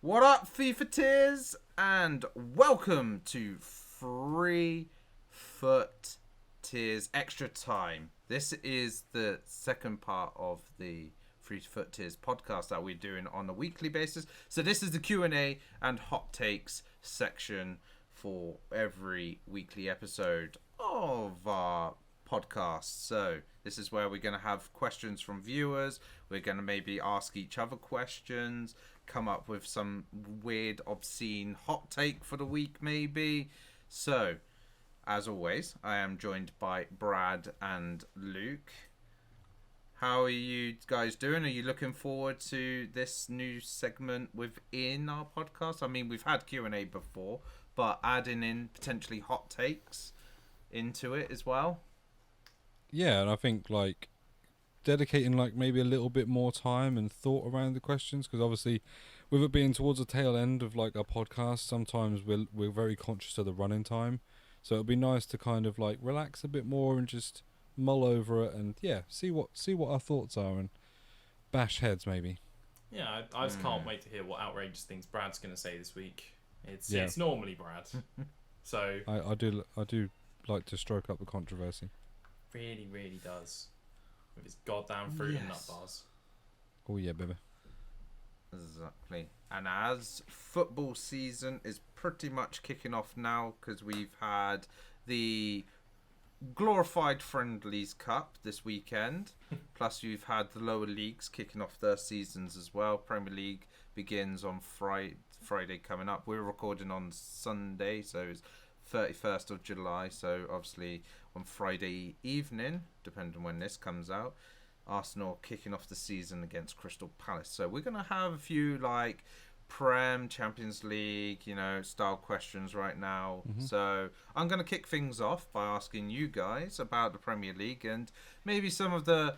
What up, FIFA tiers, and welcome to Free FUT Tiers Extra Time. This is the second part of the Free FUT Tiers podcast that we're doing on a weekly basis. So this is the Q&A and hot takes section for every weekly episode of our podcast. So this is where we're going to have questions from viewers. We're going to maybe ask each other questions, come up with some weird, obscene hot take for the week, maybe. So, as always, I am joined by Brad and Luke. How are you guys doing? Are you looking forward to this new segment within our podcast? I mean, we've had Q&A before, but adding in potentially hot takes into it as well. Yeah, and I think dedicating maybe a little bit more time and thought around the questions, because obviously with it being towards the tail end of our podcast, sometimes we're very conscious of the running time, so it'd be nice to kind of relax a bit more and just mull over it and see what our thoughts are and bash heads maybe. Yeah, I just can't wait to hear what outrageous things Brad's going to say this week. It's normally Brad, so I do like to stroke up the controversy. Really does. With his goddamn fruit and nut bars. Oh yeah, baby. Exactly. And as football season is pretty much kicking off now, because we've had the glorified Friendlies Cup this weekend, plus you've had the lower leagues kicking off their seasons as well. Premier League begins on Friday coming up. We're recording on Sunday, so it's 31st of July, so obviously on Friday evening, depending on when this comes out, Arsenal kicking off the season against Crystal Palace. So we're going to have a few Prem, Champions League, style questions right now. Mm-hmm. So I'm going to kick things off by asking you guys about the Premier League and maybe some of the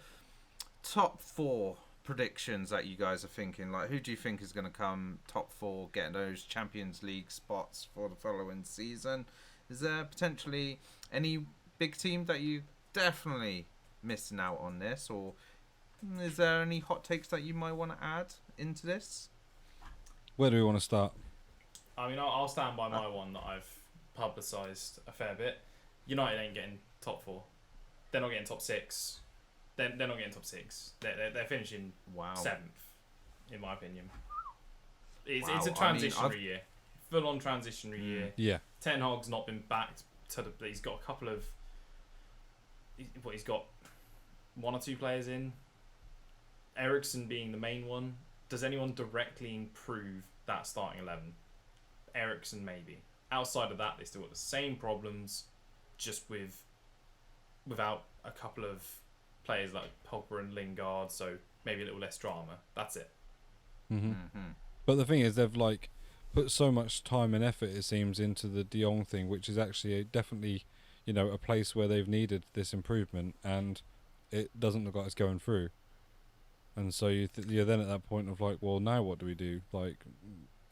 top four predictions that you guys are thinking. Who do you think is going to come top four, getting those Champions League spots for the following season? Is there potentially any big team that you definitely missing out on this, or is there any hot takes that you might want to add into this? Where do we want to start? I mean, I'll stand by my one that I've publicised a fair bit. United ain't getting top four. They're not getting top six. They're not getting top six. They're finishing seventh, in my opinion. It's a transitionary year. Full-on transitionary year. Yeah. Ten Hag's not been backed to the... He's got a couple of... He's got one or two players in. Eriksen being the main one. Does anyone directly improve that starting 11? Eriksen, maybe. Outside of that, they still got the same problems, just without a couple of players like Pogba and Lingard, so maybe a little less drama. That's it. Mm-hmm. Mm-hmm. But the thing is, they've put so much time and effort, it seems, into the De Jong thing, which is actually definitely, a place where they've needed this improvement, and it doesn't look like it's going through. And so you're then at that point of well, now what do we do?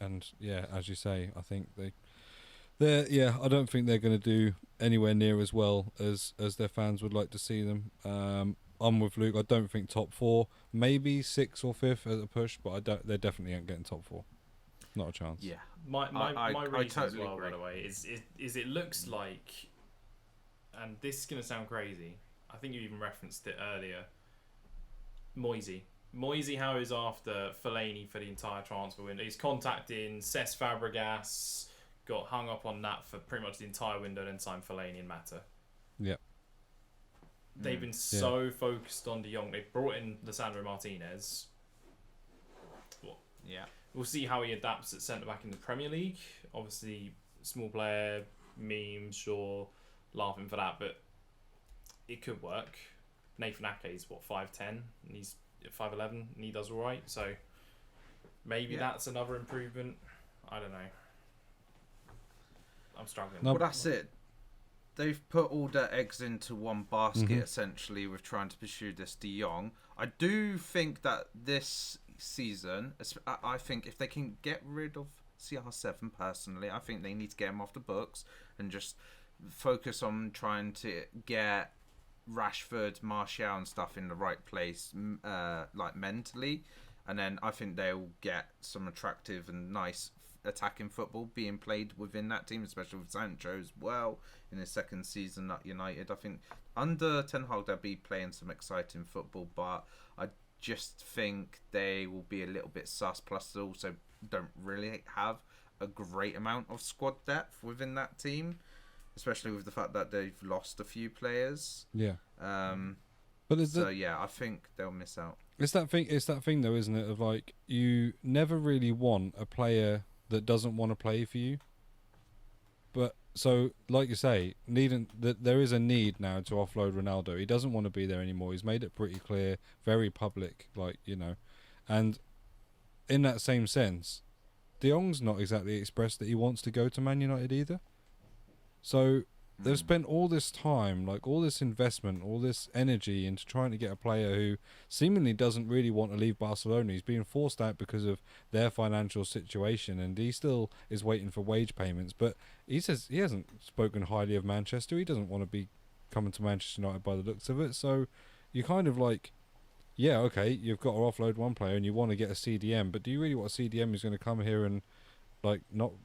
And yeah, as you say, I think I don't think they're going to do anywhere near as well as their fans would like to see them. I'm with Luke. I don't think top four, maybe 6th or 5th as a push, but they definitely ain't getting top 4. Not a chance. Yeah, my reason totally as well, agree. by the way, is it looks like, and this is going to sound crazy, I think you even referenced it earlier, Moisey, how is after Fellaini for the entire transfer window. He's contacting Cesc Fabregas, got hung up on that for pretty much the entire window, then signed Fellaini and Mata. Yeah. They've been so focused on De Jong. They've brought in Lisandro Martinez. Yeah. We'll see how he adapts at centre-back in the Premier League. Obviously, small player, memes, sure, laughing for that, but it could work. Nathan Ake's 5'10", and he's 5'11", and he does all right. So maybe that's another improvement. I don't know. I'm struggling. Well, that's it. They've put all their eggs into one basket, essentially, with trying to pursue this De Jong. I do think that this season, I think if they can get rid of CR7, personally, I think they need to get him off the books and just focus on trying to get Rashford, Martial and stuff in the right place, mentally. And then I think they'll get some attractive and nice attacking football being played within that team, especially with Sancho as well in his second season at United. I think under Ten Hag they'll be playing some exciting football, but I just think they will be a little bit sus. Plus, they also don't really have a great amount of squad depth within that team, especially with the fact that they've lost a few players. Yeah. But I think they'll miss out. It's that thing though, isn't it? Of like, you never really want a player that doesn't want to play for you. But so, like you say, there is a need now to offload Ronaldo. He doesn't want to be there anymore. He's made it pretty clear, very public, and in that same sense, De Jong's not exactly expressed that he wants to go to Man United either. So they've spent all this time, all this investment, all this energy into trying to get a player who seemingly doesn't really want to leave Barcelona. He's being forced out because of their financial situation, and he still is waiting for wage payments. But he says he hasn't spoken highly of Manchester. He doesn't want to be coming to Manchester United by the looks of it. So you kind of yeah, okay, you've got to offload one player and you want to get a CDM, but do you really want a CDM who's going to come here and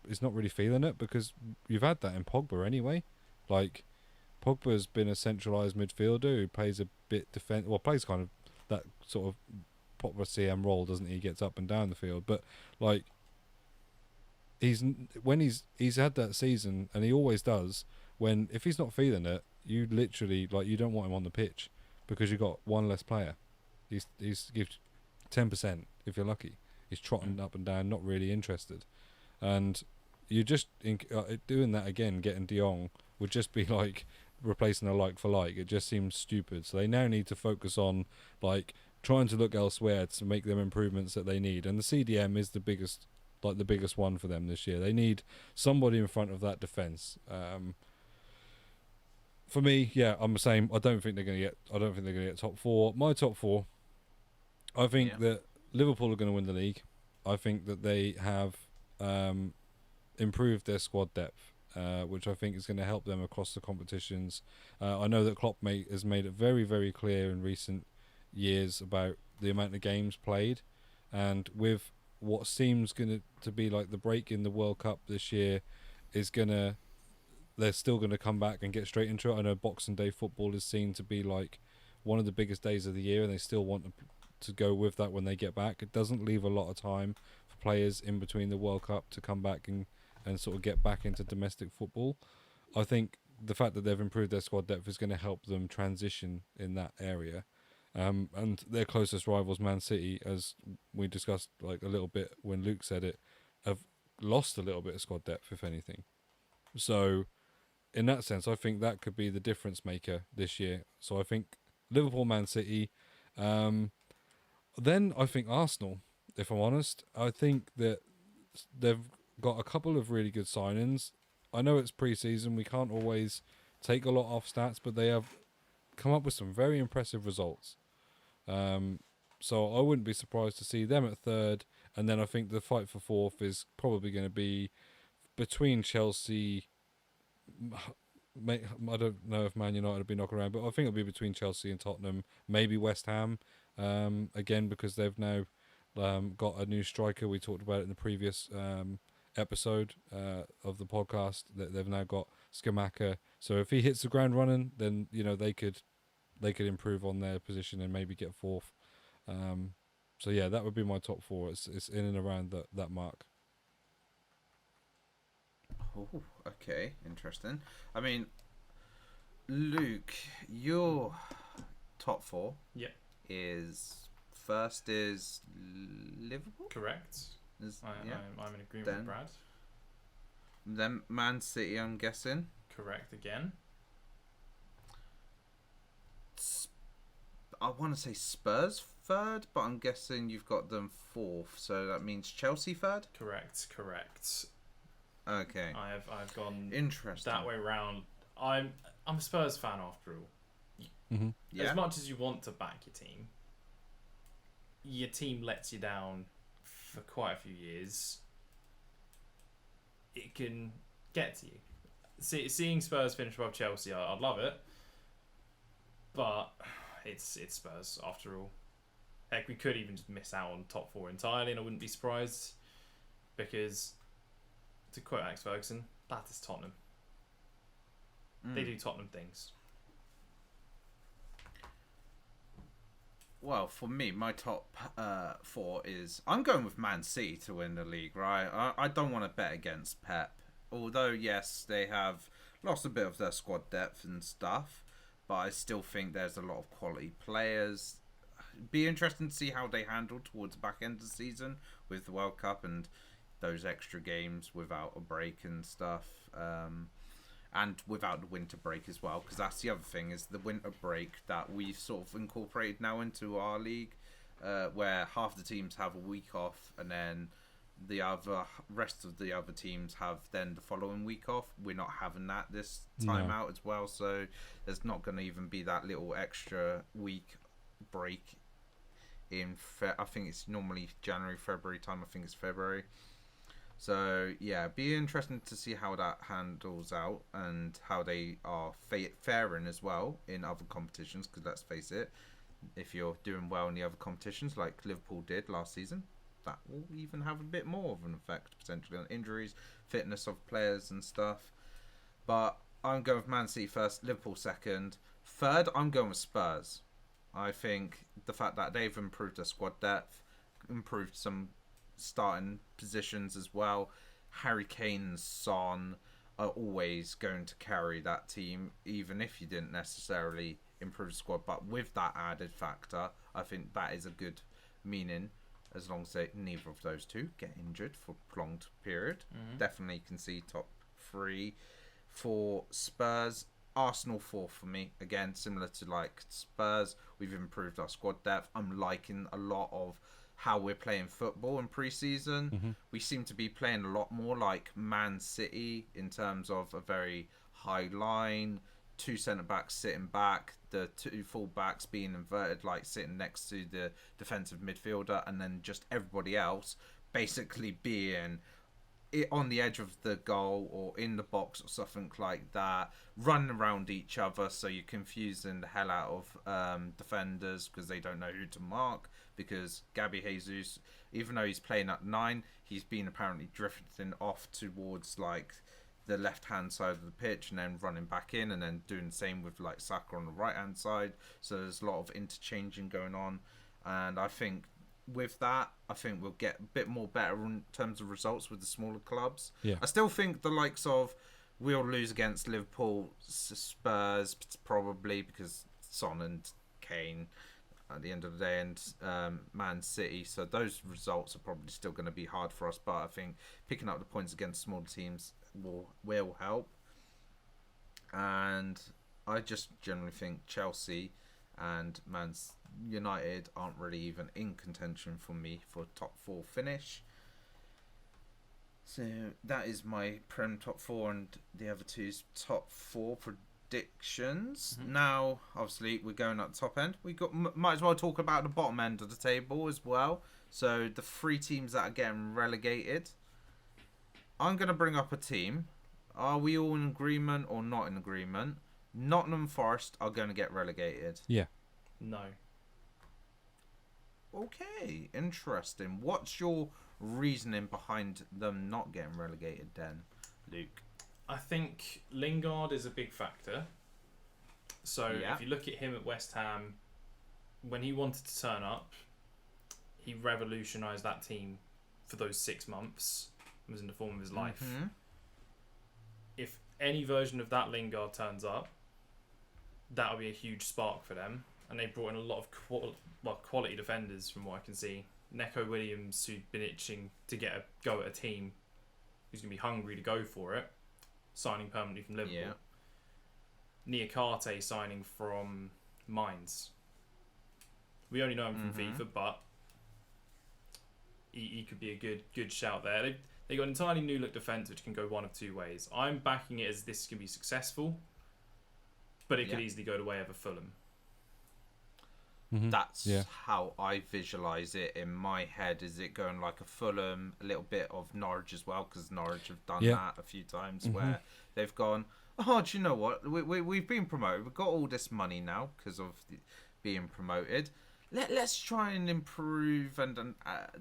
is not really feeling it? Because you've had that in Pogba anyway. Pogba's been a centralised midfielder who plays a bit plays kind of that sort of proper CM role, doesn't he? He gets up and down the field, but he's had that season, and he always does. When if he's not feeling it, you literally you don't want him on the pitch because you've got one less player. He's gives 10% if you're lucky. He's trotting up and down, not really interested, and you just doing that again, getting De Jong would just be replacing a like for like. It just seems stupid. So they now need to focus on trying to look elsewhere to make them improvements that they need. And the CDM is the biggest one for them this year. They need somebody in front of that defence. For me, yeah, I'm the same. I don't think they're going to get top four. My top four, I think that Liverpool are going to win the league. I think that they have improved their squad depth, which I think is going to help them across the competitions. I know that Klopp has made it very, very clear in recent years about the amount of games played, and with what seems going to be the break in the World Cup this year, they're still going to come back and get straight into it. I know Boxing Day football is seen to be one of the biggest days of the year, and they still want to go with that when they get back. It doesn't leave a lot of time for players in between the World Cup to come back and sort of get back into domestic football. I think the fact that they've improved their squad depth is going to help them transition in that area. And their closest rivals, Man City, as we discussed a little bit when Luke said it, have lost a little bit of squad depth, if anything. So in that sense, I think that could be the difference maker this year. So I think Liverpool, Man City. Then I think Arsenal, if I'm honest. I think that they've got a couple of really good signings. I know it's pre-season. We can't always take a lot off stats, but they have come up with some very impressive results. So I wouldn't be surprised to see them at third. And then I think the fight for fourth is probably going to be between Chelsea. I don't know if Man United will be knocking around, but I think it'll be between Chelsea and Tottenham, maybe West Ham, again, because they've now got a new striker. We talked about it in the previous episode of the podcast, that they've now got Skamaka. So if he hits the ground running, then they could improve on their position and maybe get fourth. So yeah, that would be my top four. It's in and around that mark. Oh, okay, interesting. I mean, Luke, your top four is first is Liverpool? Correct. I'm in agreement with Brad. Then Man City, I'm guessing. Correct again. I want to say Spurs third, but I'm guessing you've got them fourth, so that means Chelsea third? Correct. Okay. I've gone interesting that way round. I'm a Spurs fan after all. Mm-hmm. Yeah. As much as you want to back your team lets you down for quite a few years. It can get to you. Seeing Spurs finish above Chelsea, I'd love it, but it's Spurs after all. Heck, we could even just miss out on top 4 entirely, and I wouldn't be surprised. Because, to quote Alex Ferguson, that is Tottenham. They do Tottenham things. Well, for me, my top 4 is... I'm going with Man City to win the league, right? I don't want to bet against Pep. Although, yes, they have lost a bit of their squad depth and stuff. But I still think there's a lot of quality players. Be interesting to see how they handle towards the back end of the season with the World Cup and those extra games without a break and stuff. And without the winter break as well, because that's the other thing, is the winter break that we've sort of incorporated now into our league, where half the teams have a week off and then the rest of the other teams have then the following week off. We're not having that this time out as well, so there's not going to even be that little extra week break in I think it's normally January, February time. I think it's February. So, yeah, be interesting to see how that handles out and how they are faring as well in other competitions, because let's face it, if you're doing well in the other competitions like Liverpool did last season, that will even have a bit more of an effect potentially on injuries, fitness of players and stuff. But I'm going with Man City first, Liverpool second. Third, I'm going with Spurs. I think the fact that they've improved their squad depth, improved some starting positions as well. Harry Kane and Son are always going to carry that team, even if you didn't necessarily improve the squad. But with that added factor, I think that is a good meaning, as long as neither of those two get injured for a prolonged period. Definitely can see top 3 for Spurs. Arsenal 4 for me. Again, similar to like Spurs, we've improved our squad depth. I'm liking a lot of how we're playing football in pre-season. We seem to be playing a lot more like Man City in terms of a very high line, 2 centre-backs sitting back, the 2 full-backs being inverted, like sitting next to the defensive midfielder, and then just everybody else basically being on the edge of the goal or in the box or something like that, running around each other, so you're confusing the hell out of defenders because they don't know who to mark, because Gabby Jesus, even though he's playing at 9, he's been apparently drifting off towards like the left hand side of the pitch and then running back in, and then doing the same with like Saka on the right hand side. So there's a lot of interchanging going on, and I think with that, I think we'll get a bit more better in terms of results with the smaller clubs. I still think the likes of, we'll lose against Liverpool, Spurs probably, because Son and Kane at the end of the day, and Man City, so those results are probably still going to be hard for us, but I think picking up the points against smaller teams will help. And I just generally think Chelsea and Man United aren't really even in contention for me for top 4 finish. So that is my Prem top 4, and the other two's top 4 predictions. Now, obviously, we're going at the top end. We might as well talk about the bottom end of the table as well. So the 3 teams that are getting relegated. I'm going to bring up a team. Are we all in agreement or not in agreement? Nottingham Forest are going to get relegated. Yeah. No. Okay, interesting. What's your reasoning behind them not getting relegated then, Luke? I think Lingard is a big factor. So if you look at him at West Ham, when he wanted to turn up, he revolutionised that team for those 6 months. It was in the form of his life. If any version of that Lingard turns up, that'll be a huge spark for them. And they brought in a lot of quality defenders from what I can see. Neco Williams, who'd been itching to get a go at a team who's going to be hungry to go for it, signing permanently from Liverpool. Niakate signing from Mainz. We only know him from FIFA, but he could be a good shout there. They got an entirely new look defence which can go one of 2 ways. I'm backing it as this can be successful, but it could easily go the way of a Fulham. That's how I visualise it in my head. Is it going like a Fulham, a little bit of Norwich as well, because Norwich have done that a few times where they've gone, oh, do you know what? We've been promoted. We've got all this money now because of being promoted. let's try and improve and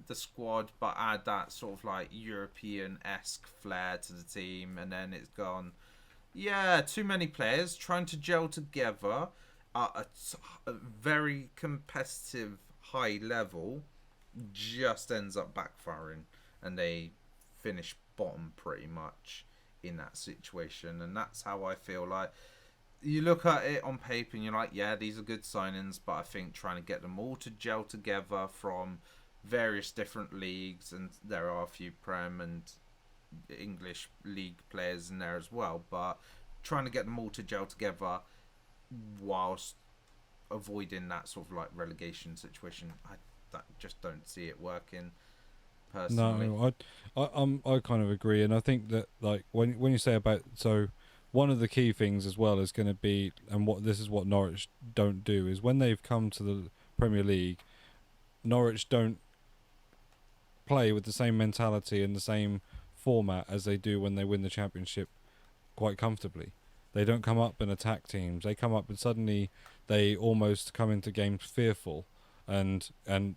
the squad, but add that sort of like European-esque flair to the team, and then it's gone. Yeah, too many players trying to gel together at a very competitive high level just ends up backfiring, and they finish bottom pretty much in that situation. And that's how I feel like you look at it on paper and you're like, yeah, these are good signings, but I think trying to get them all to gel together from various different leagues, and there are a few Prem and English league players in there as well, but trying to get them all to gel together whilst avoiding that sort of like relegation situation, I just don't see it working personally. No, I kind of agree, and I think that like when you say about, so one of the key things as well is going to be, and what Norwich don't do is when they've come to the Premier League, Norwich don't play with the same mentality and the same format as they do when they win the Championship quite comfortably. They don't come up and attack teams. They come up and suddenly they almost come into games fearful and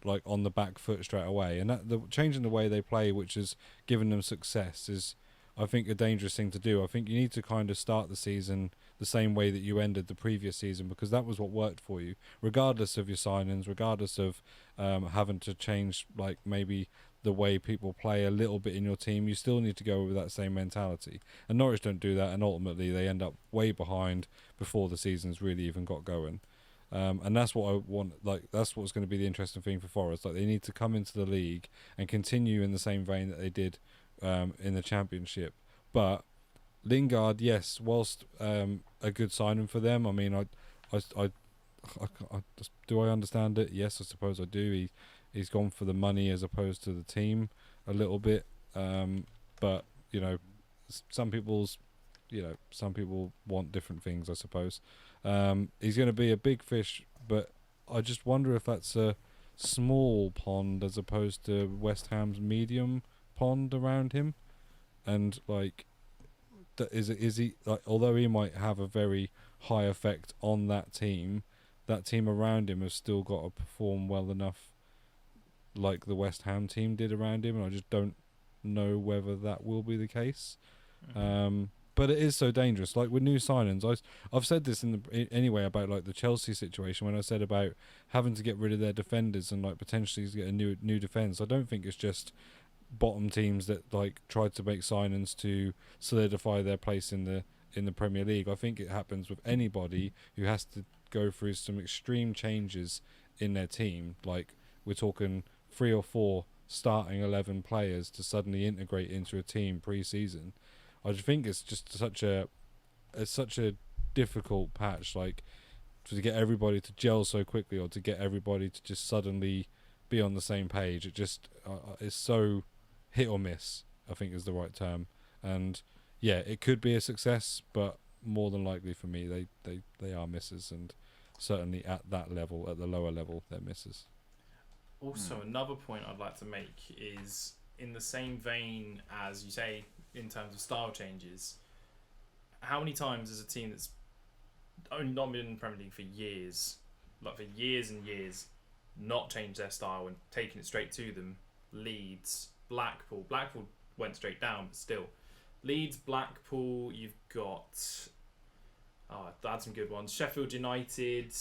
like on the back foot straight away. And that the changing the way they play, which has given them success, is I think a dangerous thing to do. I think you need to kind of start the season the same way that you ended the previous season, because that was what worked for you, regardless of your signings, regardless of having to change like maybe the way people play a little bit in your team. You still need to go with that same mentality. And Norwich don't do that, and ultimately they end up way behind before the season's really even got going. And that's what I want. Like that's what's going to be the interesting thing for Forest. Like they need to come into the league and continue in the same vein that they did in the Championship. But Lingard, yes, whilst a good signing for them. I mean, do I understand it? Yes, I suppose I do. He's gone for the money as opposed to the team a little bit. But you know, some people want different things, I suppose. He's going to be a big fish, but I just wonder if that's a small pond as opposed to West Ham's medium pond around him. And like, is he like, although he might have a very high effect on that team around him has still got to perform well enough like the West Ham team did around him, and I just don't know whether that will be the case. But it is so dangerous. Like with new signings, I've said this anyway about like the Chelsea situation when I said about having to get rid of their defenders and like potentially get a new defence. I don't think it's just bottom teams that like tried to make signings to solidify their place in the Premier League. I think it happens with anybody who has to go through some extreme changes in their team. Like we're talking 3 or 4 starting 11 players to suddenly integrate into a team pre-season. I just think it's just such a difficult patch, like to get everybody to gel so quickly or to get everybody to just suddenly be on the same page. It just is so hit or miss, I think is the right term. And yeah, it could be a success, but more than likely for me they are misses, and certainly at that level, at the lower level, they're misses. Also, another point I'd like to make is in the same vein as you say in terms of style changes. How many times has a team that's only not been in the Premier League for years, like for years and years, not changed their style and taken it straight to them? Leeds, Blackpool went straight down, but still. Leeds, Blackpool, you've got I had some good ones. Sheffield United,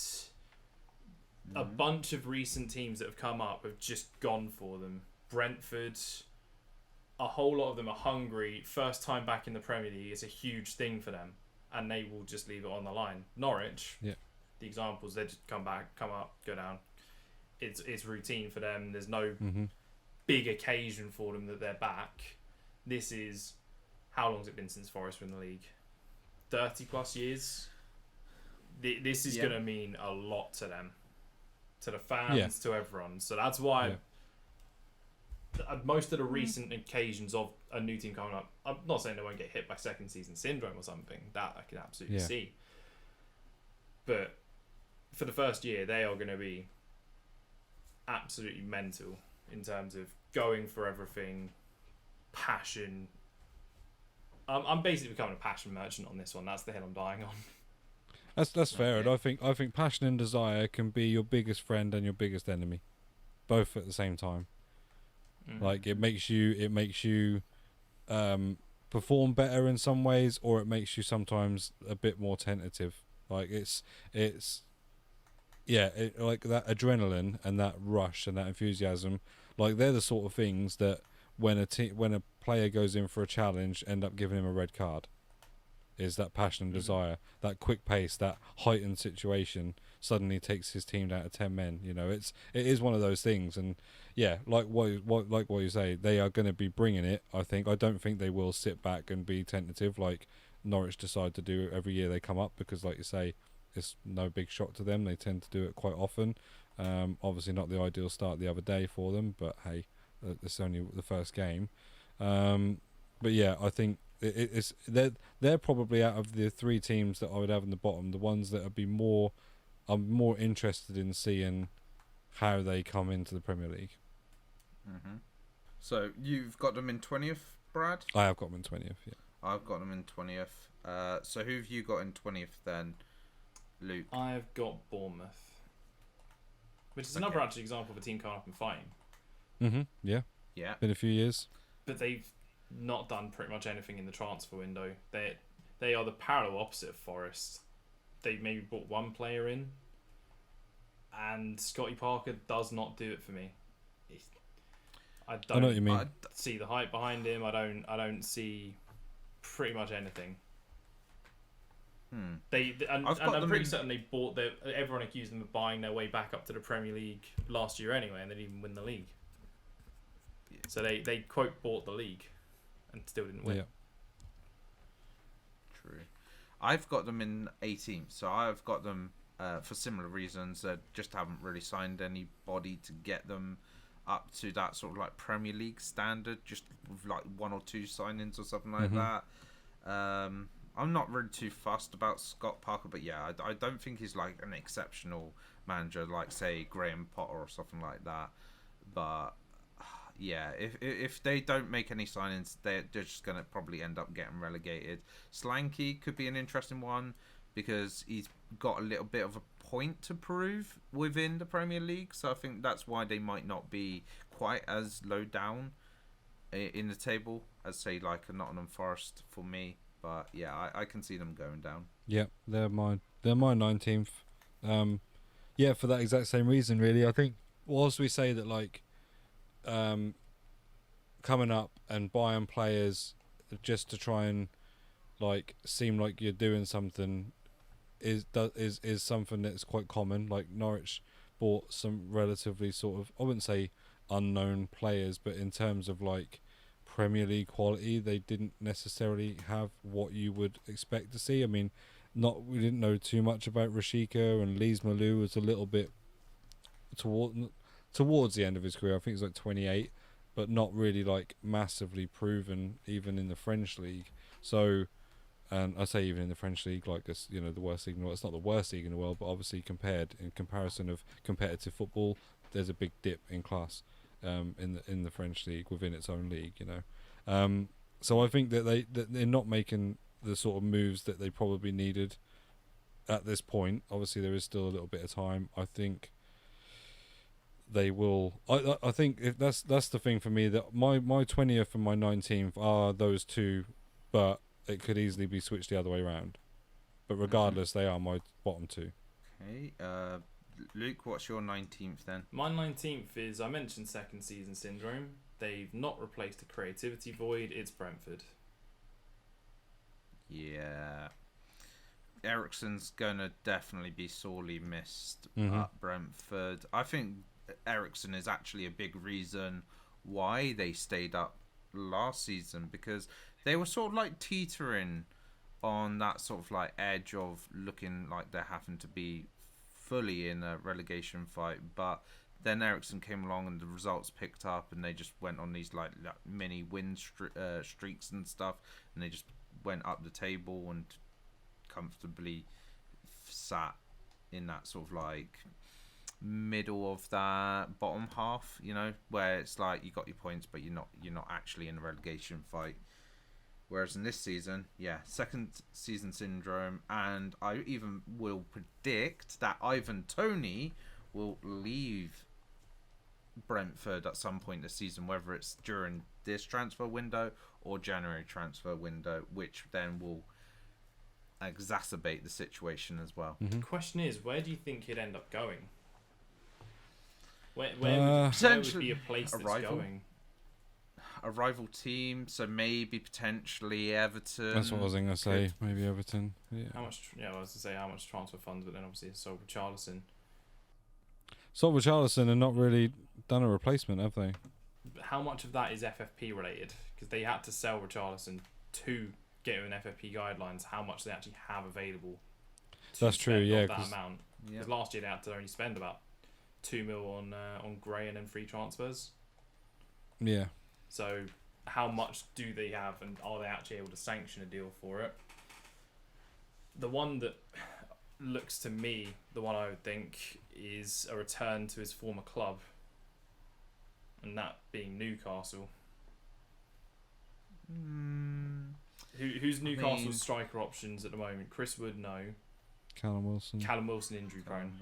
a bunch of recent teams that have come up have just gone for them. Brentford, a whole lot of them are hungry. First time back in the Premier League is a huge thing for them, and they will just leave it on the line. Norwich, yeah, the examples, they just come back, come up, go down. It's routine for them. There's no big occasion for them that they're back. This is, how long has it been since Forest were in the league? 30 plus years. This is going to mean a lot to them, to the fans, to everyone. So that's why most of the recent occasions of a new team coming up, I'm not saying they won't get hit by second season syndrome or something. That I can absolutely see. But for the first year, they are going to be absolutely mental in terms of going for everything, passion. I'm basically becoming a passion merchant on this one. That's the hill I'm dying on. That's fair, Okay. and I think passion and desire can be your biggest friend and your biggest enemy, both at the same time. Like it makes you perform better in some ways, or it makes you sometimes a bit more tentative. Like it's like that adrenaline and that rush and that enthusiasm, like they're the sort of things that when a player goes in for a challenge, end up giving him a red card. Is that passion and desire, that quick pace, that heightened situation suddenly takes his team down to 10 men. You know, it is one of those things, and yeah, like what you say, they are going to be bringing it. I don't think they will sit back and be tentative like Norwich decide to do every year they come up, because like you say, it's no big shock to them. They tend to do it quite often. Obviously not the ideal start the other day for them, but hey, it's only the first game. But yeah, I think it's they're probably out of the three teams that I would have in the bottom, the ones that I'm more interested in seeing how they come into the Premier League. Mm-hmm. So you've got them in 20th, Brad? I have got them in 20th. Yeah, I've got them in 20th. So who have you got in 20th then, Luke? I've got Bournemouth, which is another actual example of a team coming up and fighting. Yeah. Yeah. Been a few years. But they've not done pretty much anything in the transfer window. They are the parallel opposite of Forest. They maybe brought one player in, and Scotty Parker does not do it for me. I know what you mean. see the hype behind him. I don't see pretty much anything. I'm pretty certain they bought everyone accused them of buying their way back up to the Premier League last year anyway, and they didn't even win the league. Yeah. So they quote bought the league and still didn't win. Yeah. True. I've got them in 18th, so I've got them for similar reasons. Just haven't really signed anybody to get them up to that sort of like Premier League standard, just with like one or two signings or something like that. I'm not really too fussed about Scott Parker, but yeah, I don't think he's like an exceptional manager like, say, Graham Potter or something like that. But yeah, if they don't make any signings, they're just going to probably end up getting relegated. Slanky could be an interesting one because he's got a little bit of a point to prove within the Premier League. So I think that's why they might not be quite as low down in the table as, say, like a Nottingham Forest for me. But yeah, I can see them going down. Yeah, they're my 19th. Yeah, for that exact same reason, really. I think whilst we say that, like, coming up and buying players just to try and like seem like you're doing something is something that's quite common. Like Norwich bought some relatively sort of, I wouldn't say unknown players, but in terms of like Premier League quality, they didn't necessarily have what you would expect to see. I mean, we didn't know too much about Rashika, and LAJS Links was a little bit towards the end of his career. I think he's like 28, but not really like massively proven even in the French league. So, and I say even in the French league, like it's, you know, the worst league in the world. It's not the worst league in the world, but obviously in comparison of competitive football, there's a big dip in class in the French league within its own league, you know. So I think that they're not making the sort of moves that they probably needed at this point. Obviously, there is still a little bit of time. I think they will. I think if that's the thing for me, that my 20th and my 19th are those two, but it could easily be switched the other way around. But regardless, they are my bottom two. Okay. Luke, what's your 19th then? My 19th is, I mentioned second season syndrome. They've not replaced the creativity void. It's Brentford. Yeah. Eriksen's going to definitely be sorely missed at Brentford. I think Eriksen is actually a big reason why they stayed up last season, because they were sort of like teetering on that sort of like edge of looking like they're having to be fully in a relegation fight, but then Eriksen came along and the results picked up and they just went on these like mini win streaks and stuff, and they just went up the table and comfortably sat in that sort of like middle of that bottom half, you know, where it's like you got your points but you're not actually in a relegation fight. Whereas in this season, second season syndrome, and I even will predict that Ivan Toney will leave Brentford at some point this season, whether it's during this transfer window or January transfer window, which then will exacerbate the situation as well. The question is, where do you think he'd end up going? Where would be a place that's going? A rival team, so maybe potentially Everton. That's what I was going to say. Maybe Everton. Yeah. How much? Yeah, I was to say how much transfer funds, but then obviously it's sold Richarlison. Richarlison have not really done a replacement, have they? How much of that is FFP related? Because they had to sell Richarlison to get in FFP guidelines. How much they actually have available? That's true. Yeah, that amount. Because last year they had to only spend about $2 million on Gray and then free transfers. Yeah. So how much do they have, and are they actually able to sanction a deal for it? The one that looks to me, the one I would think, is a return to his former club, and that being Newcastle. Who's Newcastle's striker options at the moment? Chris Wood, no. Callum Wilson. Callum Wilson, injury prone.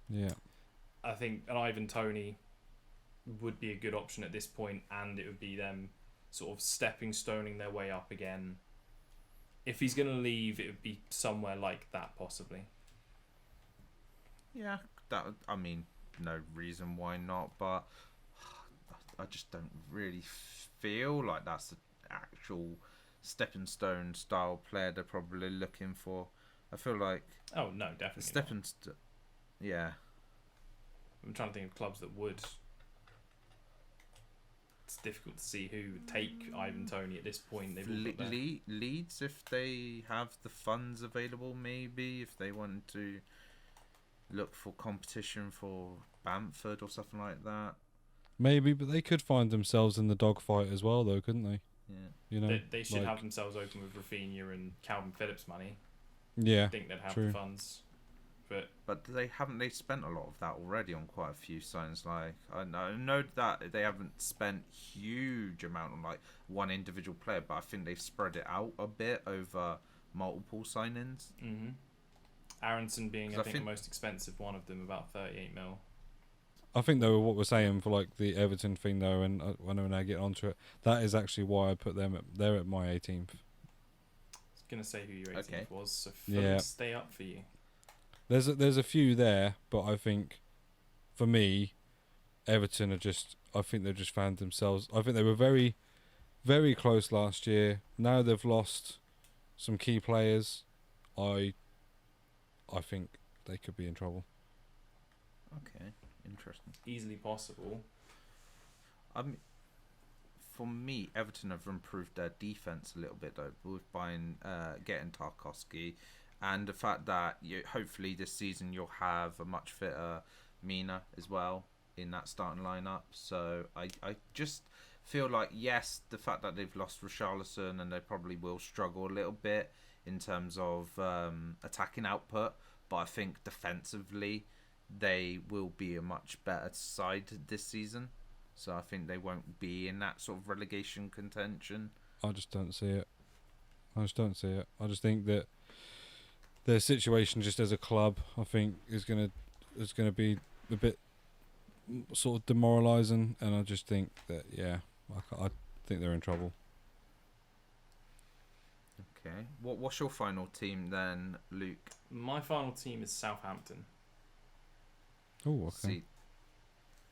Yeah. I think an Ivan Toney would be a good option at this point, and it would be them sort of stepping stoning their way up again. If he's going to leave, it would be somewhere like that, possibly. Yeah, I mean, no reason why not, but I just don't really feel like that's the actual stepping stone style player they're probably looking for. I feel like... Oh, no, definitely stepping yeah. I'm trying to think of clubs that would. It's difficult to see who would take Ivan Toney at this point. Leeds, if they have the funds available, maybe if they want to look for competition for Bamford or something like that. Maybe, but they could find themselves in the dogfight as well, though, couldn't they? Yeah. You know, they should have themselves open with Rafinha and Calvin Phillips money. Yeah, I think they'd have true. the funds. But they spent a lot of that already on quite a few signs. Like I know that they haven't spent huge amount on like one individual player, but I think they've spread it out a bit over multiple signings. Mm-hmm. Aronson being I think the most expensive one of them, about 38 mil. I think though what we're saying for like the Everton thing though, and I know when I get onto it, that is actually why I put them they're at my 18th. I was gonna say who your 18th was, so stay up for you. There's a few there, but I think for me, Everton I think they've just found themselves. I think they were very, very close last year. Now they've lost some key players. I think they could be in trouble. Okay, interesting. Easily possible. For me, Everton have improved their defense a little bit though, with getting Tarkowski. And the fact that hopefully this season you'll have a much fitter Mina as well in that starting lineup. So I just feel like, yes, the fact that they've lost Richarlison and they probably will struggle a little bit in terms of attacking output. But I think defensively they will be a much better side this season. So I think they won't be in that sort of relegation contention. I just don't see it. I just think that their situation just as a club, I think, is gonna be a bit sort of demoralising, and I just think that I think they're in trouble. Okay, what's your final team then, Luke? My final team is Southampton. Oh, okay. See,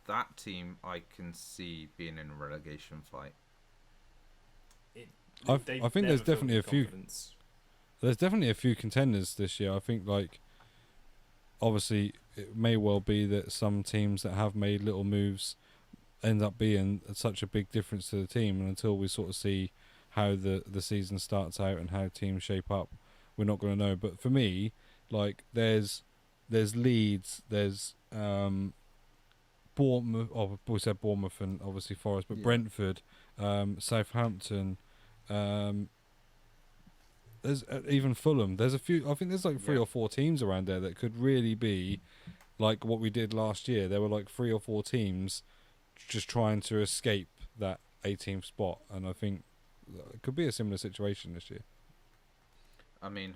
that team I can see being in a relegation fight. I think there's definitely a few. There's definitely a few contenders this year. I think, like, obviously, it may well be that some teams that have made little moves end up being such a big difference to the team. And until we sort of see how the season starts out and how teams shape up, we're not going to know. But for me, like, there's Leeds, there's Bournemouth. Oh, we said Bournemouth and obviously Forest, but Brentford, Southampton. There's even Fulham. There's a few. I think there's like 3 or 4 teams around there that could really be like what we did last year. There were like 3 or 4 teams just trying to escape that 18th spot, and I think it could be a similar situation this year. I mean,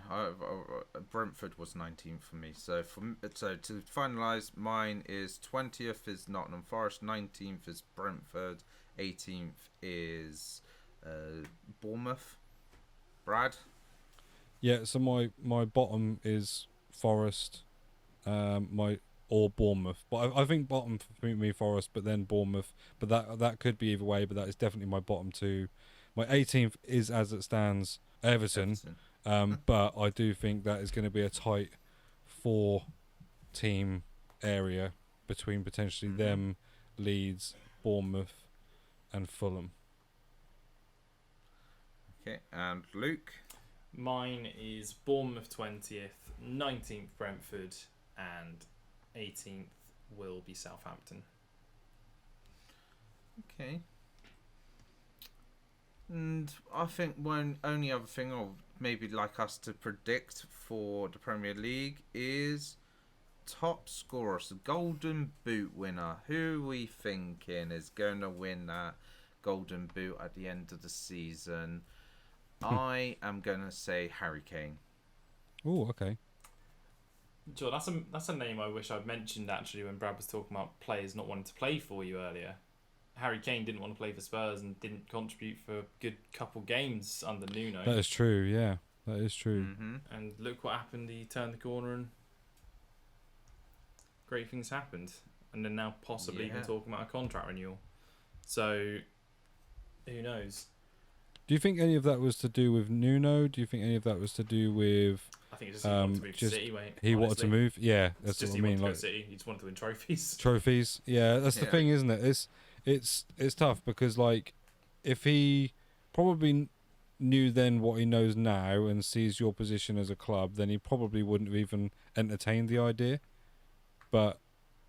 Brentford was 19th for me. So to finalise, mine is 20th is Nottingham Forest, 19th is Brentford, 18th is Bournemouth. Brad? Yeah, so my bottom is Forest, or Bournemouth. But I think bottom for me Forest, but then Bournemouth. But that could be either way. But that is definitely my bottom two. My 18th is, as it stands, Everton. But I do think that is going to be a tight 4-team area between potentially them, Leeds, Bournemouth, and Fulham. Okay, and Luke? Mine is Bournemouth 20th, 19th Brentford, and 18th will be Southampton. Okay. And I think one only other thing I'd maybe like us to predict for the Premier League is top scorer, so Golden Boot winner. Who are we thinking is going to win that Golden Boot at the end of the season? I am going to say Harry Kane. Oh, okay. Sure, that's a name I wish I'd mentioned actually when Brad was talking about players not wanting to play for you earlier. Harry Kane didn't want to play for Spurs and didn't contribute for a good couple games under Nuno. That is true, yeah. That is true. Mm-hmm. And look what happened. He turned the corner and great things happened. And then now possibly even talking about a contract renewal. So, who knows? Do you think any of that was to do with Nuno? Do you think any of that was to do with... I think it's just he wanted to move to City, mate. He wanted to move? Yeah, that's what I mean. Like, City. He just wanted to win trophies. Trophies, yeah. That's the thing, isn't it? It's tough because, like, if he probably knew then what he knows now and sees your position as a club, then he probably wouldn't have even entertained the idea. But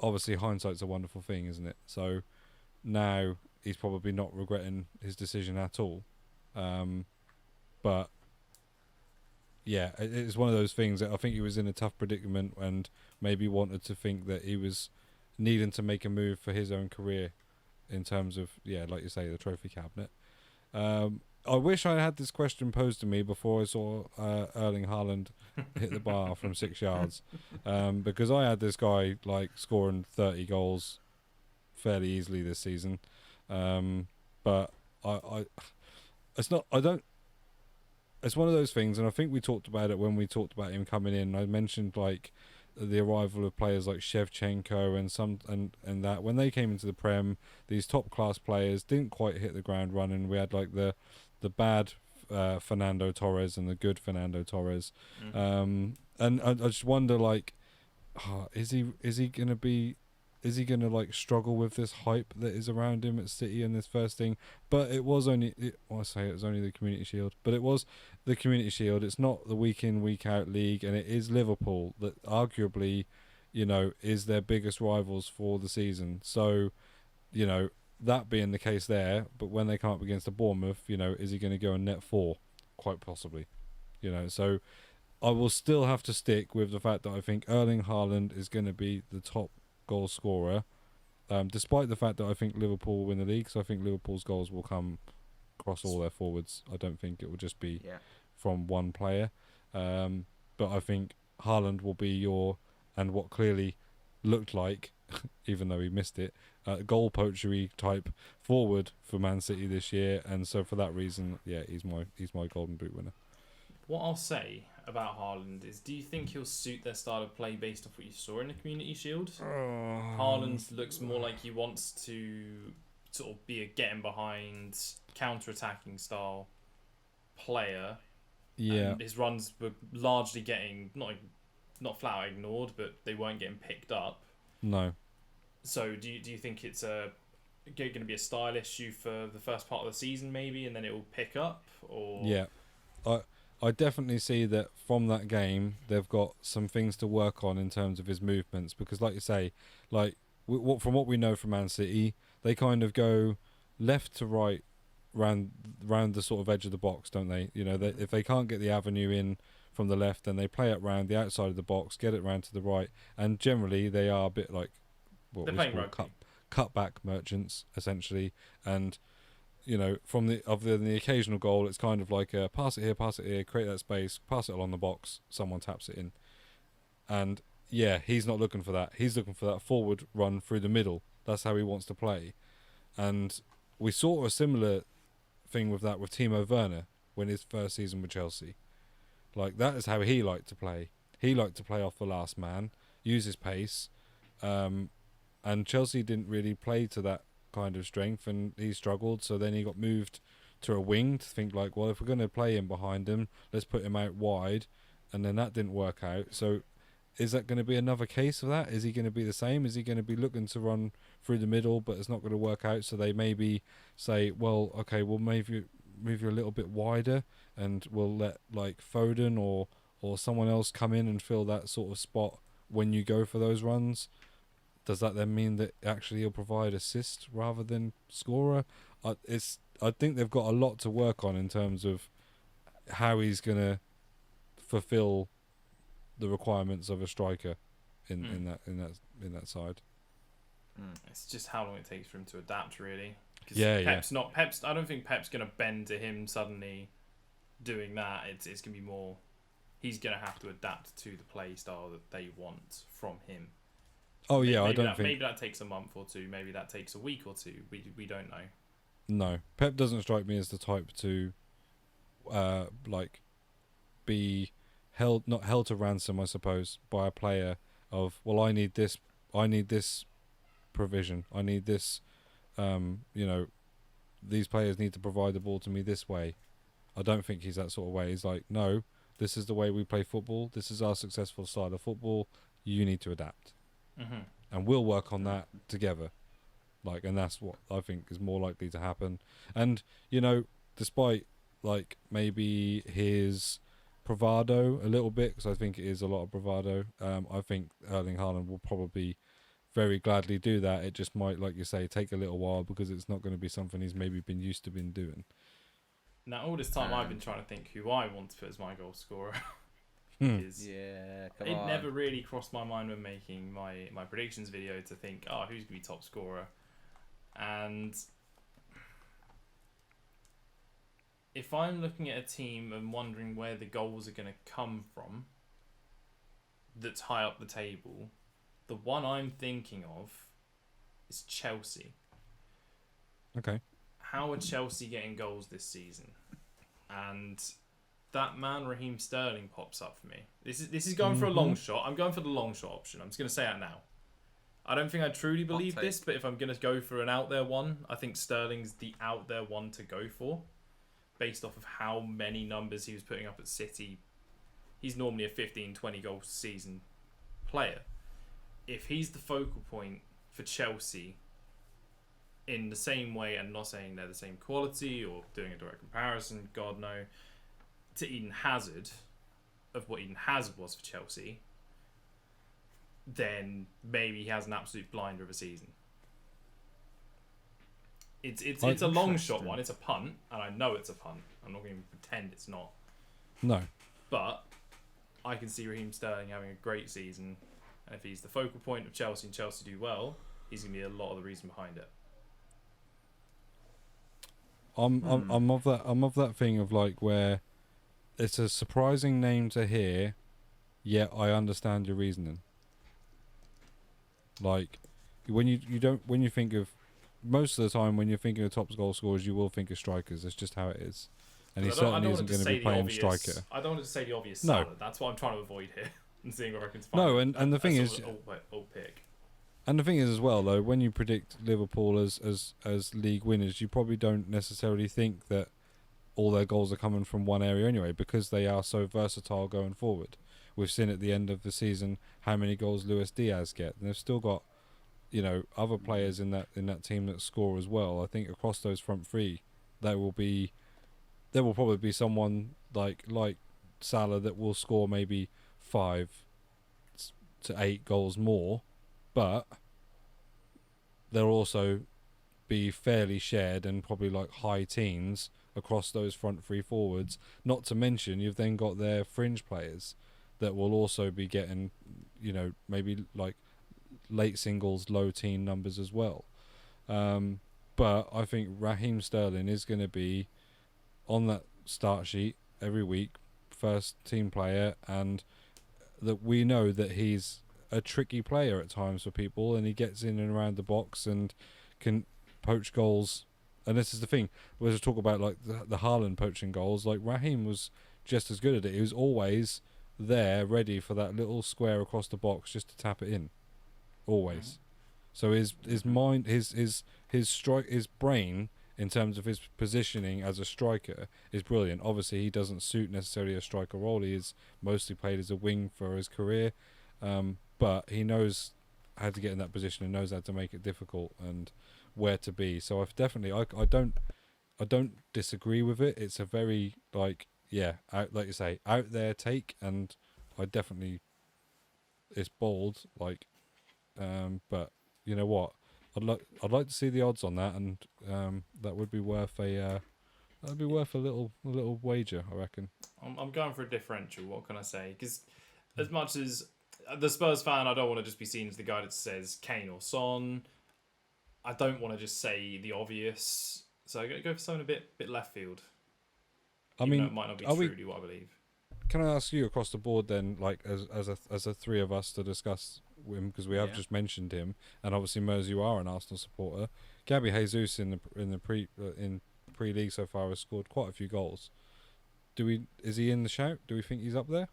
obviously hindsight's a wonderful thing, isn't it? So now he's probably not regretting his decision at all. But yeah, it's one of those things that I think he was in a tough predicament and maybe wanted to think that he was needing to make a move for his own career in terms of, yeah, like you say, the trophy cabinet. I wish I had this question posed to me before I saw Erling Haaland hit the bar from 6 yards, because I had this guy like scoring 30 goals fairly easily this season, but it's not. I don't. It's one of those things, and I think we talked about it when we talked about him coming in. I mentioned like the arrival of players like Shevchenko and that when they came into the Prem, these top class players didn't quite hit the ground running. We had like the bad Fernando Torres and the good Fernando Torres, and I just wonder like, is he gonna like struggle with this hype that is around him at City in this first thing? But it was only it was only the Community Shield, but it was the Community Shield. It's not the week in week out league, and it is Liverpool that arguably, is their biggest rivals for the season. So, that being the case there, but when they come up against a Bournemouth, is he going to go and net 4? Quite possibly, So I will still have to stick with the fact that I think Erling Haaland is going to be the top goal scorer, despite the fact that I think Liverpool will win the league. So I think Liverpool's goals will come across all their forwards. I don't think it will just be from one player. But I think Haaland will be and what clearly looked like, even though he missed it, goal poachery type forward for Man City this year. And so for that reason, he's my Golden Boot winner. What I'll say about Haaland is, do you think he'll suit their style of play based off what you saw in the Community Shield? Haaland looks more like he wants to sort of be a getting behind, counter-attacking style player. Yeah. And his runs were largely getting, not flat out ignored, but they weren't getting picked up. No. So do you think it's going to be a style issue for the first part of the season maybe, and then it will pick up? Or yeah. I definitely see that from that game, they've got some things to work on in terms of his movements, because like you say, like from what we know from Man City, they kind of go left to right round the sort of edge of the box, don't they? If they can't get the avenue in from the left, then they play it round the outside of the box, get it round to the right, and generally they are a bit like what we call cutback merchants essentially, and you know, from the other than the occasional goal, it's kind of like a pass it here, create that space, pass it along the box, someone taps it in. And yeah, he's not looking for that. He's looking for that forward run through the middle. That's how he wants to play. And we saw a similar thing with that with Timo Werner when his first season with Chelsea. Like, that is how he liked to play. He liked to play off the last man, use his pace, and Chelsea didn't really play to that kind of strength, and he struggled. So then he got moved to a wing to think like, well, if we're going to play him behind him, let's put him out wide, and then that didn't work out. So is that going to be another case of that? Is he going to be the same? Is he going to be looking to run through the middle, but it's not going to work out? So they maybe say, well, okay, we'll maybe move you a little bit wider, and we'll let like Foden or someone else come in and fill that sort of spot when you go for those runs. Does that then mean that actually he'll provide assist rather than scorer? I think they've got a lot to work on in terms of how he's going to fulfill the requirements of a striker in that side. It's just how long it takes for him to adapt, really. Pep's I don't think Pep's going to bend to him suddenly doing that. It's going to be more. He's going to have to adapt to the play style that they want from him. Oh yeah, Maybe that takes a month or two. Maybe that takes a week or two. We don't know. No, Pep doesn't strike me as the type to, like, be not held to ransom, I suppose, by a player of, well, I need this provision, I need this, these players need to provide the ball to me this way. I don't think he's that sort of way. He's like, no, this is the way we play football. This is our successful style of football. You need to adapt. Mm-hmm. And we'll work on that together. Like, and that's what I think is more likely to happen. And, despite, like, maybe his bravado a little bit, because I think it is a lot of bravado, I think Erling Haaland will probably very gladly do that. It just might, like you say, take a little while, because it's not going to be something he's maybe been used to doing. Now, all this time I've been trying to think who I want to put as my goal scorer. It never really crossed my mind when making my predictions video to think, who's going to be top scorer? And if I'm looking at a team and wondering where the goals are going to come from that's high up the table, the one I'm thinking of is Chelsea. Okay. How are Chelsea getting goals this season? And that man Raheem Sterling pops up for me. This is going for a long shot. I'm going for the long shot option. I'm just going to say that now. I don't think I truly believe this, but if I'm going to go for an out there one, I think Sterling's the out there one to go for, based off of how many numbers he was putting up at City. He's normally a 15, 20 goal season player. If he's the focal point for Chelsea in the same way, and not saying they're the same quality or doing a direct comparison, God no, to Eden Hazard, of what Eden Hazard was for Chelsea, then maybe he has an absolute blinder of a season. It's a long shot one. It's a punt, and I know it's a punt. I'm not going to pretend it's not. No. But I can see Raheem Sterling having a great season, and if he's the focal point of Chelsea and Chelsea do well, he's going to be a lot of the reason behind it. I'm of that thing of like where it's a surprising name to hear, yet I understand your reasoning. Like, when you think of, most of the time when you're thinking of top goal scorers, you will think of strikers. That's just how it is. And he certainly isn't going to be playing striker. I don't want to say the obvious salad. That's what I'm trying to avoid here and seeing where I can find. No, and the thing is, old pick. And the thing is as well, though, when you predict Liverpool as league winners, you probably don't necessarily think that all their goals are coming from one area anyway, because they are so versatile going forward. We've seen at the end of the season how many goals Luis Diaz get, and they've still got, other players in that team that score as well. I think across those front three, there will probably be someone like Salah that will score maybe 5 to 8 goals more, but they'll also be fairly shared and probably like high teens across those front three forwards. Not to mention, you've then got their fringe players that will also be getting, maybe like late singles, low teen numbers as well. But I think Raheem Sterling is going to be on that start sheet every week, first team player, and that we know that he's a tricky player at times for people, and he gets in and around the box and can poach goals. And this is the thing, we just talk about like the Haaland poaching goals. Like Raheem was just as good at it. He was always there, ready for that little square across the box just to tap it in, always. So his mind, his strike, his brain in terms of his positioning as a striker is brilliant. Obviously, he doesn't suit necessarily a striker role. He is mostly played as a wing for his career, but he knows how to get in that position and knows how to make it difficult and where to be. So I've definitely, I don't disagree with it. It's a very like you say, out there take, and I definitely, it's bold, like, but you know what? I'd like to see the odds on that, and that would be worth a little wager, I reckon. I'm going for a differential. What can I say? Because as much as the Spurs fan, I don't want to just be seen as the guy that says Kane or Son. I don't want to just say the obvious, so I go for something a bit left field. I mean, it might not be truly what I believe. Can I ask you across the board then, like as a three of us to discuss him, because we have just mentioned him, and obviously Mers, you are an Arsenal supporter. Gabby Jesus in the pre-league so far has scored quite a few goals. Is he in the shout? Do we think he's up there?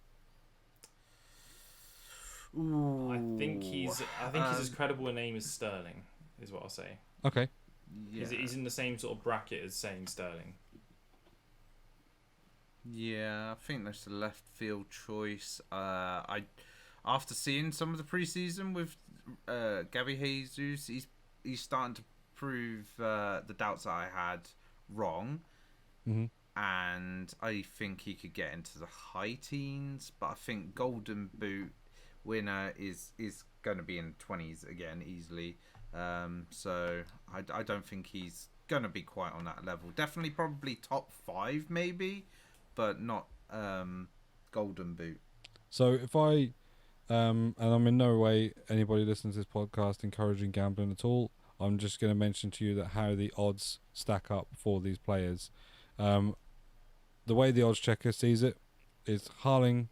Ooh. I think he's as credible a name as Sterling, is what I'll say. Okay. Yeah. He's in the same sort of bracket as saying Sterling. Yeah, I think that's the left field choice. After seeing some of the preseason with Gabby Jesus, he's starting to prove the doubts that I had wrong. Mm-hmm. And I think he could get into the high teens, but I think Golden Boot winner is going to be in the 20s again easily. So I don't think he's going to be quite on that level. Definitely probably top 5 maybe, but not Golden Boot. So if I, and I'm in no way anybody listening to this podcast encouraging gambling at all, I'm just going to mention to you that how the odds stack up for these players. The way the odds checker sees it is Haaland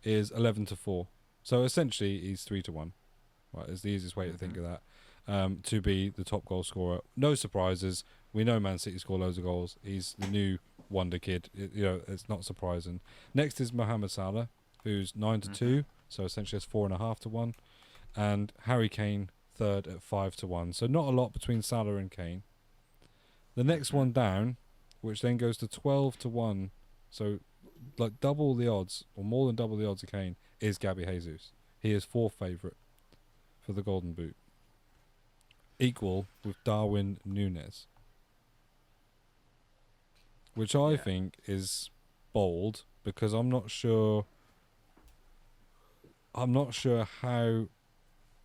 is 11-4. So essentially he's 3-1. Right, is the easiest way to think of that. To be the top goal scorer. No surprises. We know Man City score loads of goals. He's the new wonder kid. It's not surprising. Next is Mohamed Salah, who's 9-2. So essentially it's 4.5-1. And Harry Kane third at 5-1. So not a lot between Salah and Kane. The next one down, which then goes to 12-1. So like double the odds, or more than double the odds of Kane, is Gabby Jesus. He is 4th favourite for the Golden Boot. Equal with Darwin Núñez. Which I think is bold, because I'm not sure how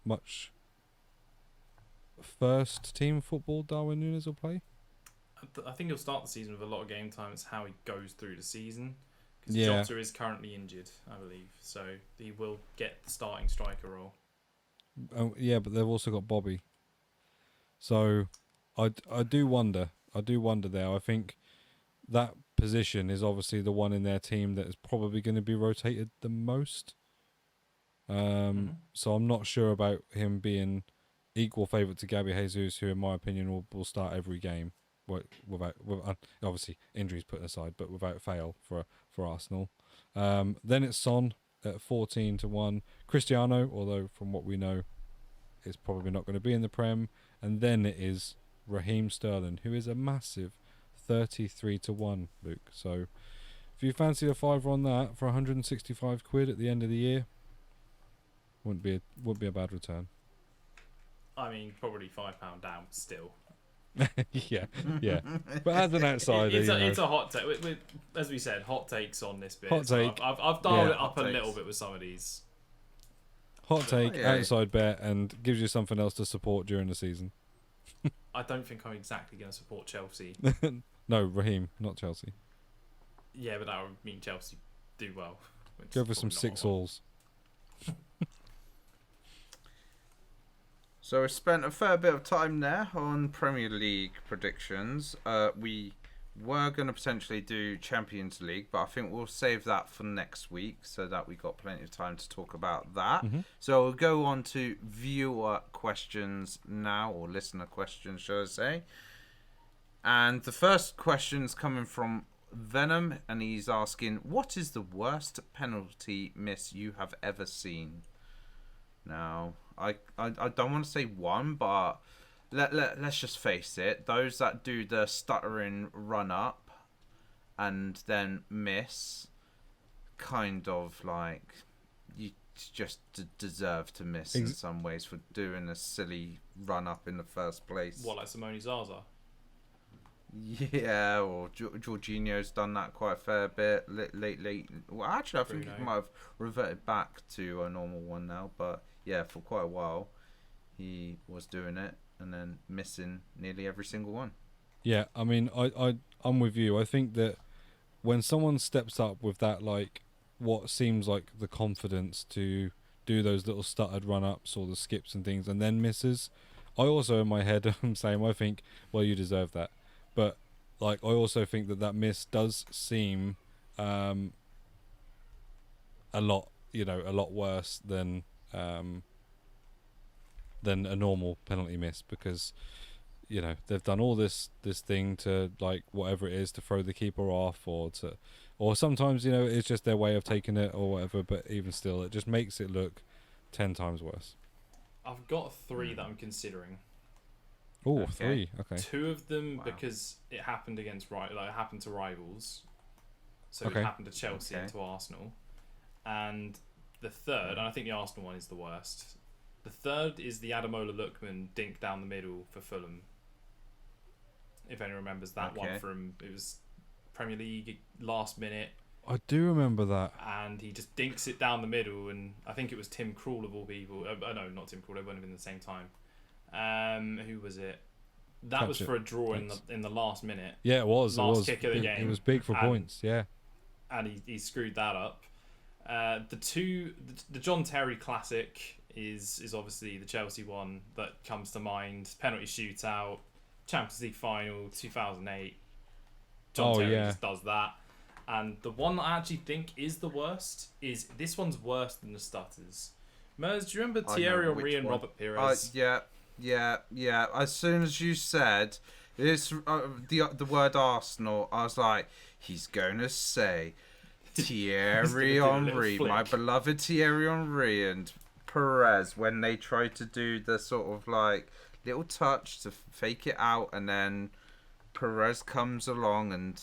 much first team football Darwin Núñez will play. I think he'll start the season with a lot of game time. It's how he goes through the season. Because Jota is currently injured, I believe. So he will get the starting striker role. Oh, yeah, but they've also got Bobby. So I do wonder there. I think that position is obviously the one in their team that is probably going to be rotated the most. So I'm not sure about him being equal favourite to Gabby Jesus, who in my opinion will start every game. Without obviously injuries put aside, but without fail for Arsenal. Then it's Son at 14-1. Cristiano, although from what we know, is probably not going to be in the Prem. And then it is Raheem Sterling, who is a massive 33-1, Luke. So if you fancy a fiver on that for 165 quid at the end of the year, wouldn't be a bad return. I mean, probably £5 down still. yeah. But as an outsider, it's a hot take. As we said, hot takes on this bit. Hot take. I've dialed it up a little bit with some of these. Hot take, outside bet, and gives you something else to support during the season. I don't think I'm exactly going to support Chelsea. No, Raheem, not Chelsea. Yeah, but that would mean Chelsea do well. Go for some 6-alls. So we spent a fair bit of time there on Premier League predictions. We were going to potentially do Champions League, but I think we'll save that for next week so that we got plenty of time to talk about that. So we'll go on to viewer questions now, or listener questions, shall I say. And the first question's coming from Venom, and he's asking, what is the worst penalty miss you have ever seen? Now, I don't want to say one, but let's just face it. Those that do the stuttering run up and then miss, kind of like, you just deserve to miss in some ways for doing a silly run up in the first place. What, like Simone Zaza? Yeah, or Jorginho's done that quite a fair bit lately. Well, actually, I think he might have reverted back to a normal one now, but yeah, for quite a while he was doing it and then missing nearly every single one. Yeah, I mean, I'm with you. I think that when someone steps up with that, like, what seems like the confidence to do those little stuttered run-ups or the skips and things and then misses, I also in my head I'm saying, I think, well, you deserve that. But like, I also think that miss does seem a lot worse than a normal penalty miss, because they've done all this thing to, like, whatever it is, to throw the keeper off, or sometimes it's just their way of taking it or whatever. But even still, it just makes it look 10 times worse. I've got 3 that I'm considering. Oh, okay. 3. Okay. 2 of them because it happened it happened to rivals. So okay. It happened to Chelsea and to Arsenal. And the third, and I think the Arsenal one is the worst. The third is the Ademola Lookman dink down the middle for Fulham. If anyone remembers that one it was Premier League last minute. I do remember that. And he just dinks it down the middle, and I think it was Tim Krul of all people. No, not Tim Krul. They weren't even at the same time. Who was it? That was for a draw in the last minute. Yeah, it was. Last kick of the game. It was big for points. Yeah. And he screwed that up. The John Terry classic is obviously the Chelsea one that comes to mind. Penalty shootout, Champions League final, 2008. John Terry just does that. And the one that I actually think is the worst is this one's worse than the stutters. Mers, do you remember Thierry Henry and Robert Pires? Yeah. As soon as you said this, the word Arsenal, I was like, he's going to say Thierry Henry, my beloved Thierry Henry and Perez, when they tried to do the sort of like little touch to fake it out, and then Perez comes along and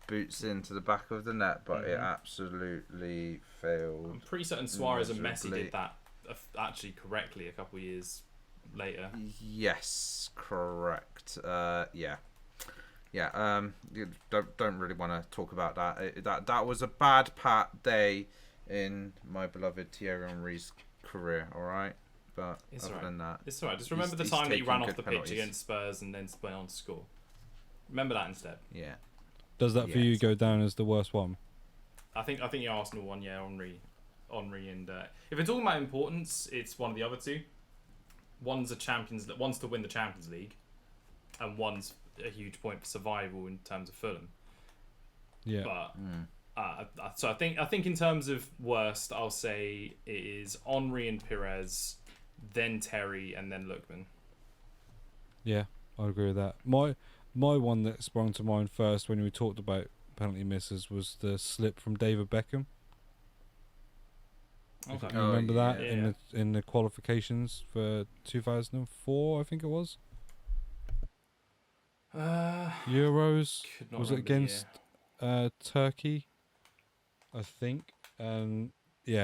boots into the back of the net, but it absolutely failed. I'm pretty certain Suarez and Messi did that actually correctly a couple of years later. Yes, correct. Yeah. You don't really want to talk about that. That was a bad pat day in my beloved Thierry Henry's career. All right, but other than that, it's all right. Just remember the time that he ran off the pitch against Spurs and then went on to score. Remember that instead. Yeah. Does that for you go down as the worst one? I think the Arsenal one, yeah, Henry, and if we're talking about importance, it's one of the other 2. One's to win the Champions League, and one's a huge point for survival in terms of Fulham. Yeah. But so I think in terms of worst, I'll say it is Henry and Pires, then Terry, and then Lookman. Yeah, I agree with that. My one that sprung to mind first when we talked about penalty misses was the slip from David Beckham. Okay. You remember that in the qualifications for 2004, I think it was. Euros. Was it against Turkey? I think. He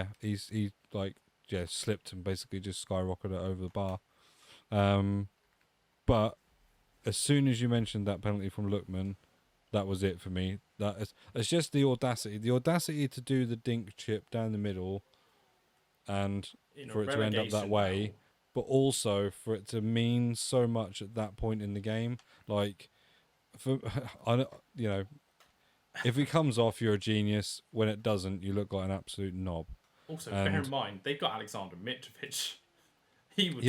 slipped and basically just skyrocketed it over the bar. But as soon as you mentioned that penalty from Lookman, that was it for me. It's just the audacity to do the dink chip down the middle, and for it to end up that way, but also for it to mean so much at that point in the game. Like, if it comes off, you're a genius. When it doesn't, you look like an absolute knob. Also, bear in mind, they've got Alexander Mitrovic. he would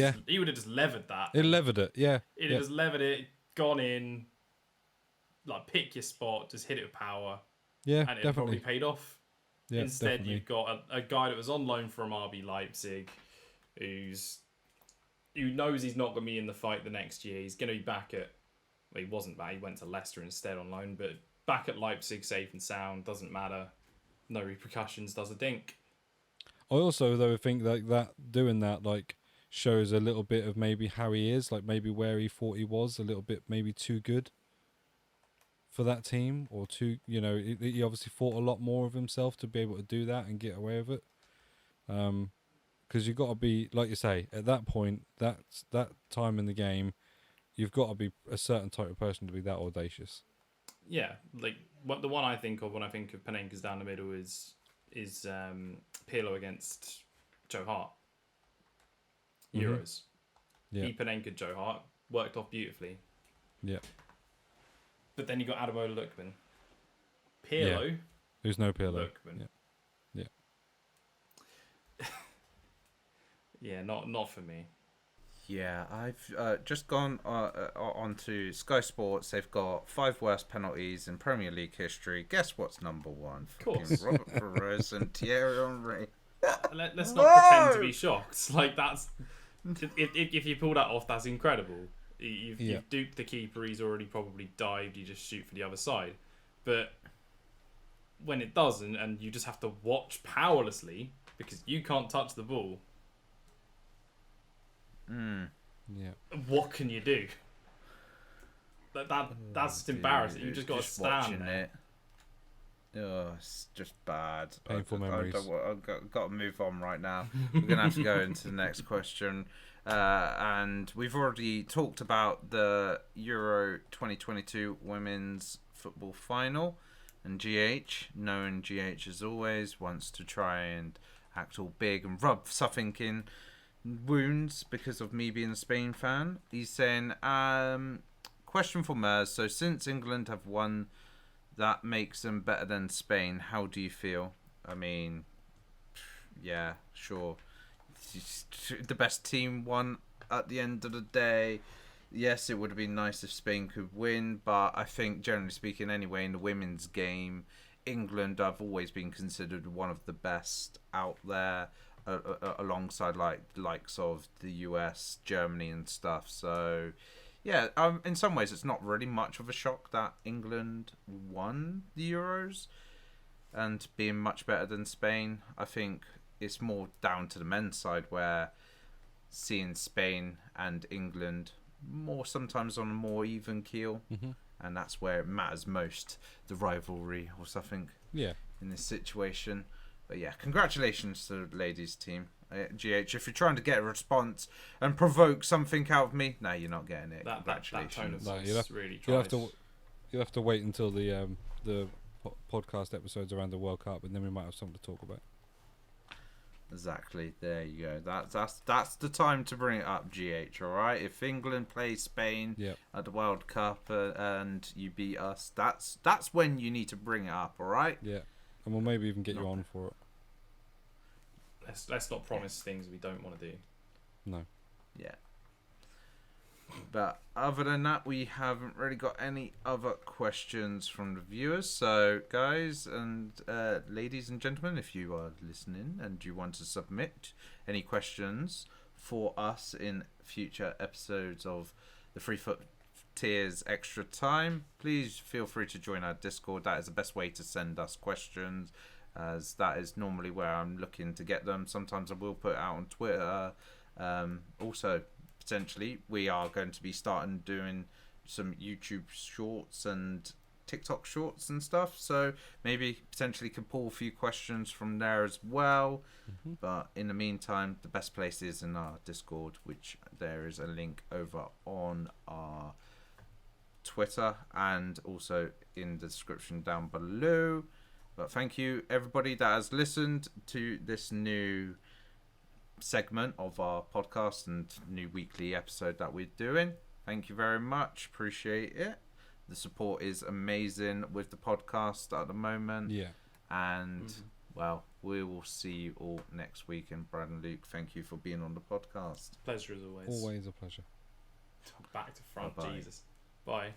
have just levered that. It levered it, yeah. It just levered it, gone in, like pick your spot, just hit it with power. Yeah, and it definitely probably paid off. Yeah, Instead, definitely. you've got a guy that was on loan from RB Leipzig, who knows he's not going to be in the fight the next year. He's going to be back at. Well, he wasn't back. He went to Leicester instead on loan, but back at Leipzig, safe and sound. Doesn't matter. No repercussions. Does a dink. I also though think that doing that like shows a little bit of maybe how he is, like maybe where he thought he was a little bit maybe too good for that team, or too, he obviously thought a lot more of himself to be able to do that and get away with it. Because you've got to be, like you say, at that point, that time in the game, you've got to be a certain type of person to be that audacious. Yeah, like the one I think of when I think of Panenka's down the middle is Pirlo against Joe Hart. Euros. Yeah. He Panenka Joe Hart, worked off beautifully. Yeah. But then you got Ademola Lookman. Pirlo. Yeah. Who's no Pirlo. Lookman. Yeah. Yeah, not for me. Yeah, I've just gone onto Sky Sports. They've got 5 worst penalties in Premier League history. Guess what's number 1? Of course. Fucking Robert Perez and Thierry Henry. Let's not pretend to be shocked. Like, that's... If you pull that off, that's incredible. You've duped the keeper. He's already probably dived. You just shoot for the other side. But when it doesn't, and you just have to watch powerlessly because you can't touch the ball... Yeah. What can you do? That's just embarrassing. You just got to stand there. Oh, it's just bad. Painful memories. I've got to move on right now. We're going to have to go into the next question. And we've already talked about the Euro 2022 Women's Football Final. And GH, knowing GH as always, wants to try and act all big and rub something in wounds because of me being a Spain fan. He's saying, question for Mers. So since England have won, that makes them better than Spain. How do you feel? I mean, yeah, sure. The best team won at the end of the day. Yes, it would have been nice if Spain could win, but I think generally speaking anyway, in the women's game, England have always been considered one of the best out there, alongside likes of the US, Germany and stuff. So yeah, in some ways it's not really much of a shock that England won the Euros and being much better than Spain. I think it's more down to the men's side, where seeing Spain and England more sometimes on a more even keel, and that's where it matters most, the rivalry or something in this situation. But yeah, congratulations to the ladies team. GH, if you're trying to get a response and provoke something out of me, no, you're not getting it. Congratulations. That tone of voice really tries. You'll have to wait until the podcast episodes around the World Cup, and then we might have something to talk about. Exactly. There you go. That's the time to bring it up, GH. All right. If England plays Spain at the World Cup and you beat us, that's when you need to bring it up. All right. Yeah. And we'll maybe even get you on for it. Let's not promise things we don't want to do. No. Yeah. But other than that, we haven't really got any other questions from the viewers. So, guys and ladies and gentlemen, if you are listening and you want to submit any questions for us in future episodes of the Free Foot Tiers Extra Time, please feel free to join our Discord. That is the best way to send us questions, as that is normally where I'm looking to get them. Sometimes I will put it out on Twitter. Also, potentially, we are going to be starting doing some YouTube shorts and TikTok shorts and stuff. So maybe potentially can pull a few questions from there as well. But in the meantime, the best place is in our Discord, which there is a link over on our Twitter and also in the description down below. But thank you everybody that has listened to this new segment of our podcast and new weekly episode that we're doing. Thank you very much. Appreciate it. The support is amazing with the podcast at the moment. Yeah. And Well, we will see you all next week. And Brad and Luke, thank you for being on the podcast. Pleasure as always. Always a pleasure. Back to front, Bye-bye. Jesus. Bye.